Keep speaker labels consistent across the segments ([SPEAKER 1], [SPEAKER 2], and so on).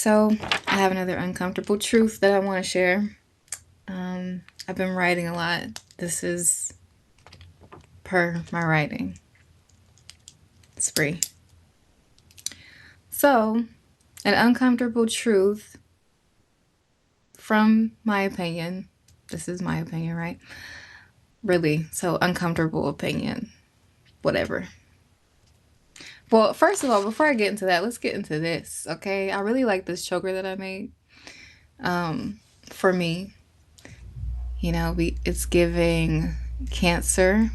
[SPEAKER 1] So, I have another uncomfortable truth that I want to share. I've been writing a lot. This is per my writing spree. So, an uncomfortable truth from my opinion. This is my opinion, right? Really. So, uncomfortable opinion. Whatever. Well, first of all, before I get into that, let's get into this, okay? I really like this choker that I made. For me, it's giving Cancer.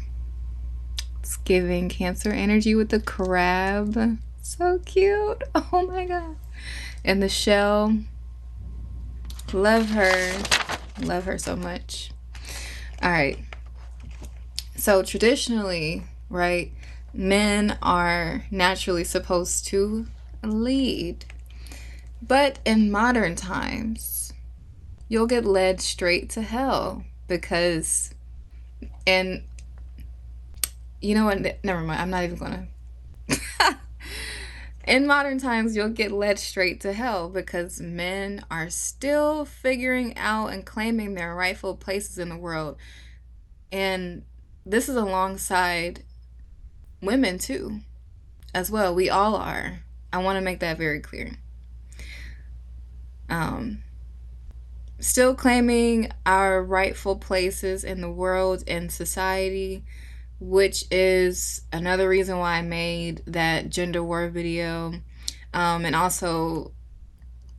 [SPEAKER 1] It's giving Cancer energy with the crab. So cute. Oh my god. And the shell. Love her. Love her so much. All right. So traditionally, right, men are naturally supposed to lead. But in modern times, you'll get led straight to hell because, and you know what? Never mind. I'm not even going to. In modern times, you'll get led straight to hell because men are still figuring out and claiming their rightful places in the world. And this is alongside women, too, as well. We all are. I want to make that very clear. Still claiming our rightful places in the world and society, which is another reason why I made that gender war video. And also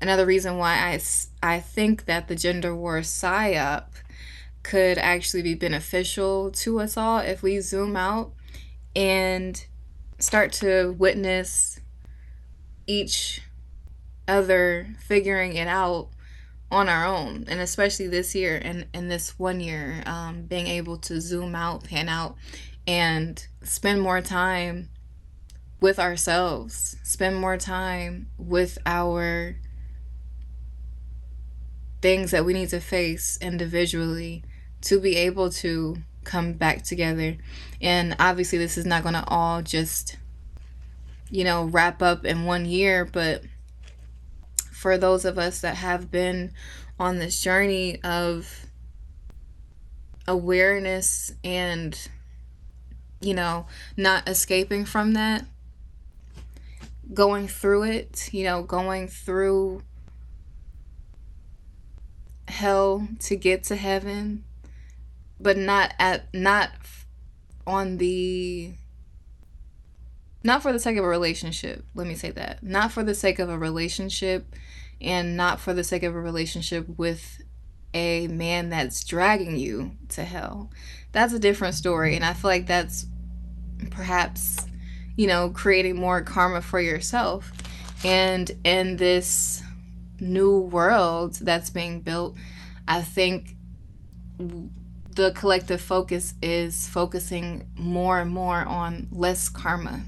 [SPEAKER 1] another reason why I think that the gender war psyop could actually be beneficial to us all if we zoom out and start to witness each other figuring it out on our own, and especially this year and in this one year, being able to zoom out, pan out, and spend more time with ourselves, spend more time with our things that we need to face individually to be able to come back together. And obviously, this is not going to all just, wrap up in one year, but for those of us that have been on this journey of awareness and, not escaping from that, going through it, going through hell to get to heaven, but not on the not for the sake of a relationship. Let me say that. Not for the sake of a relationship, and not for the sake of a relationship with a man that's dragging you to hell. That's a different story, and I feel like that's perhaps, creating more karma for yourself. And in this new world that's being built, I think the collective focus is focusing more and more on less karma,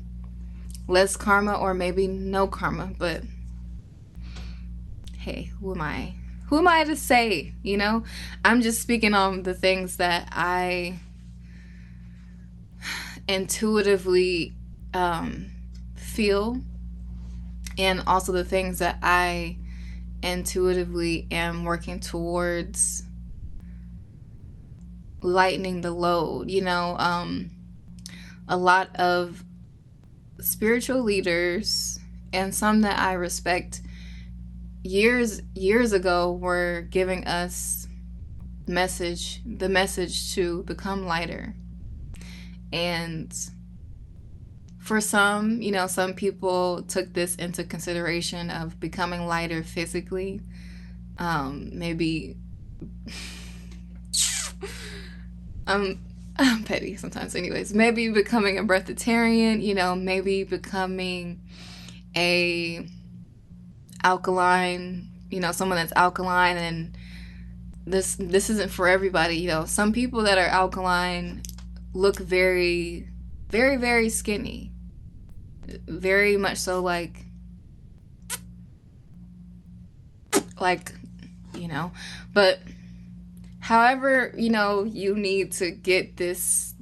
[SPEAKER 1] or maybe no karma. But hey, who am I to say? I'm just speaking on the things that I intuitively feel, and also the things that I intuitively am working towards lightening the load. A lot of spiritual leaders, and some that I respect, years ago were giving us the message to become lighter. And for some, some people took this into consideration of becoming lighter physically. Maybe I'm petty sometimes. Anyways, maybe becoming a breatharian, maybe becoming a alkaline, someone that's alkaline. And this isn't for everybody. Some people that are alkaline look very, very, very skinny. Very much so like, but however, you need to get this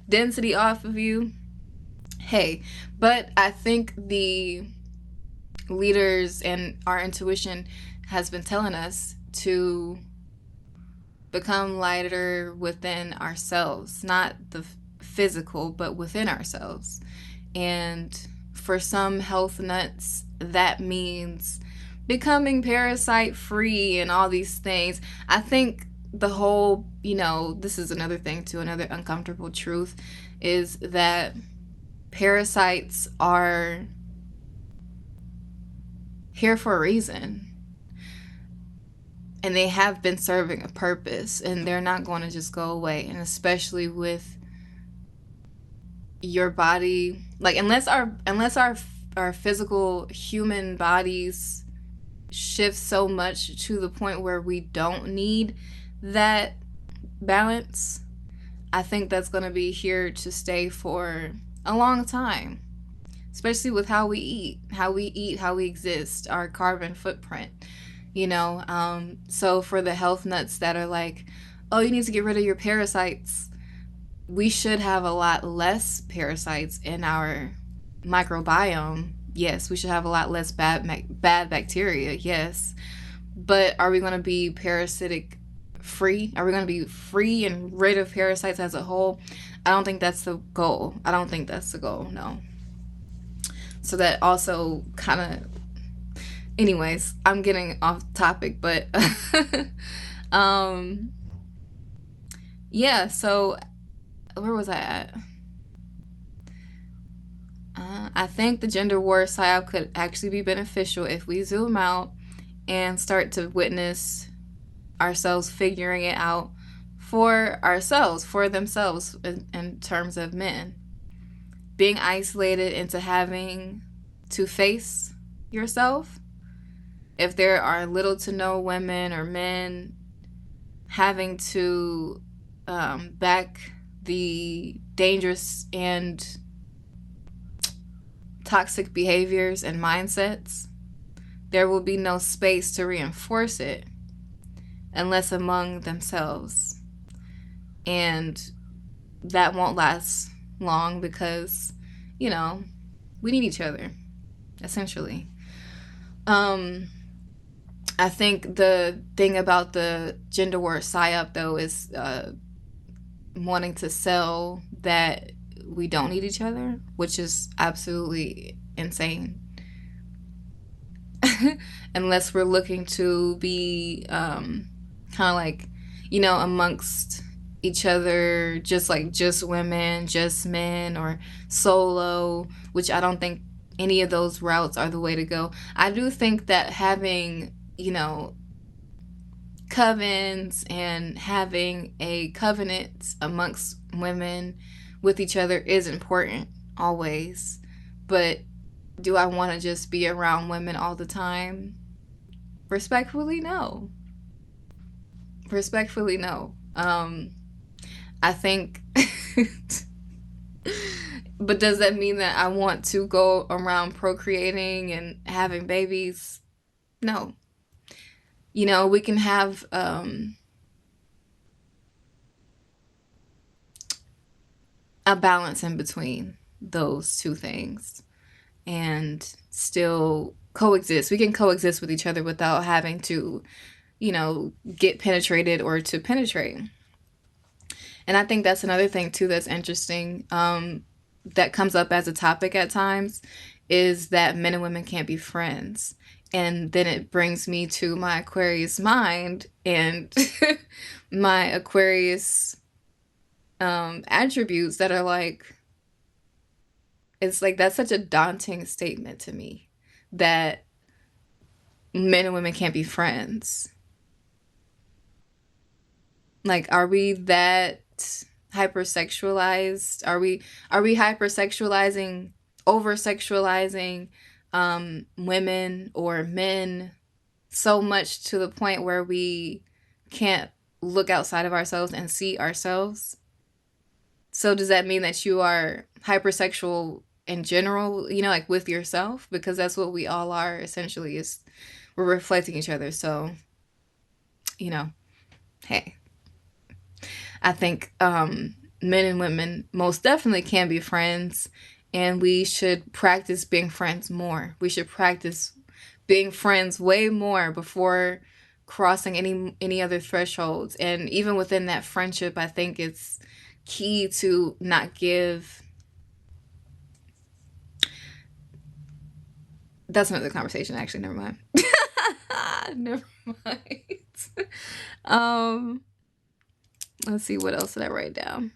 [SPEAKER 1] density off of you. Hey, but I think the leaders and our intuition has been telling us to become lighter within ourselves, not the physical, but within ourselves. And for some health nuts, that means becoming parasite free and all these things. I think the whole, this is another thing too, another uncomfortable truth is that parasites are here for a reason. And they have been serving a purpose, and they're not going to just go away. And especially with your body, like unless our physical human bodies shift so much to the point where we don't need that balance, I think that's going to be here to stay for a long time. Especially with how we eat, how we exist, our carbon footprint. So for the health nuts that are like, oh, you need to get rid of your parasites, we should have a lot less parasites in our microbiome. Yes, we should have a lot less bad bacteria. Yes, but are we going to be parasitic free? Are we going to be free and rid of parasites as a whole? I don't think that's the goal. No. So that also kind of, anyways, I'm getting off topic, but yeah, so where was I at? I think the gender war psyop could actually be beneficial if we zoom out and start to witness ourselves figuring it out for ourselves, for themselves, in terms of men. Being isolated into having to face yourself. If there are little to no women or men having to back the dangerous and toxic behaviors and mindsets, there will be no space to reinforce it unless among themselves. And that won't last long because, we need each other, essentially. I think the thing about the gender war psyop, though, is wanting to sell that we don't need each other, which is absolutely insane. Unless we're looking to be kind of like, amongst each other, just women, just men, or solo, which I don't think any of those routes are the way to go. I do think that having, covens and having a covenant amongst women with each other is important, always. But do I want to just be around women all the time? Respectfully, no. Respectfully, no. I think, but does that mean that I want to go around procreating and having babies? No. We can have a balance in between those two things and still coexist. We can coexist with each other without having to, get penetrated or to penetrate. And I think that's another thing too that's interesting, that comes up as a topic at times, is that men and women can't be friends. And then it brings me to my Aquarius mind and my Aquarius attributes that are like, it's like that's such a daunting statement to me, that men and women can't be friends. Like, are we that hypersexualized? Are we hypersexualizing, over sexualizing women or men so much to the point where we can't look outside of ourselves and see ourselves? So does that mean that you are hypersexual in general, like with yourself? Because that's what we all are, essentially, is we're reflecting each other. So, hey, I think men and women most definitely can be friends, and we should practice being friends more. We should practice being friends way more before crossing any other thresholds. And even within that friendship, I think it's key to not give. That's another conversation, actually. Never mind. Never mind. um let's see, what else did I write down?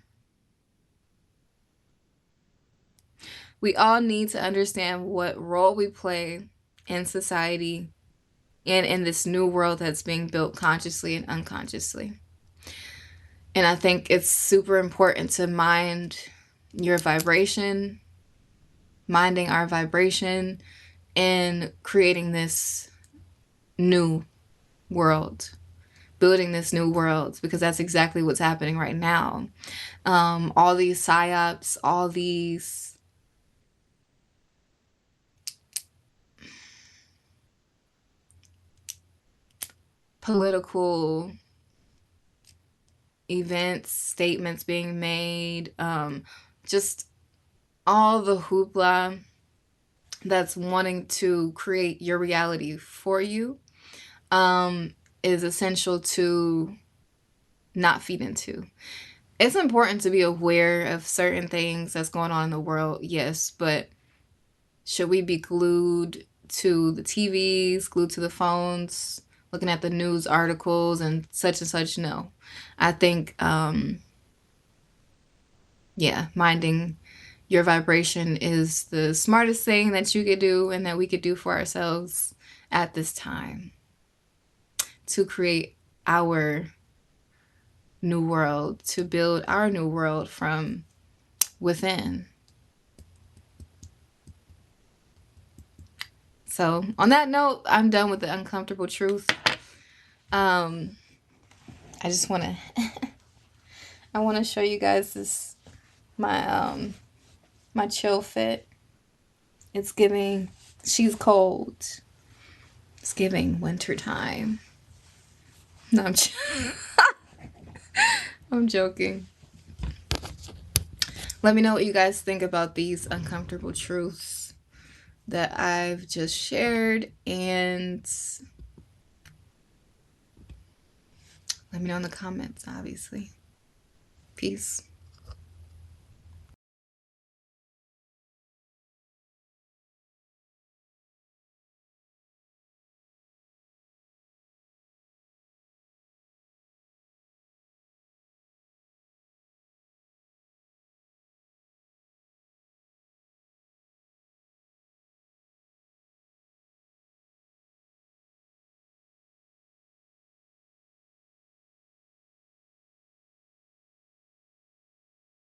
[SPEAKER 1] We all need to understand what role we play in society and in this new world that's being built consciously and unconsciously. And I think it's super important to mind your vibration, minding our vibration, in creating this new world, building this new world, because that's exactly what's happening right now. All these psyops, all these political events, statements being made, just all the hoopla that's wanting to create your reality for you, is essential to not feed into. It's important to be aware of certain things that's going on in the world, yes, but should we be glued to the TVs, glued to the phones, looking at the news articles and such? No. I think, yeah, minding your vibration is the smartest thing that you could do and that we could do for ourselves at this time to create our new world, to build our new world from within. So, on that note, I'm done with the uncomfortable truth. I just want to I want to show you guys this, my chill fit. It's giving she's cold. It's giving winter time. No, I'm joking. Let me know what you guys think about these uncomfortable truths that I've just shared, and let me know in the comments, obviously. Peace.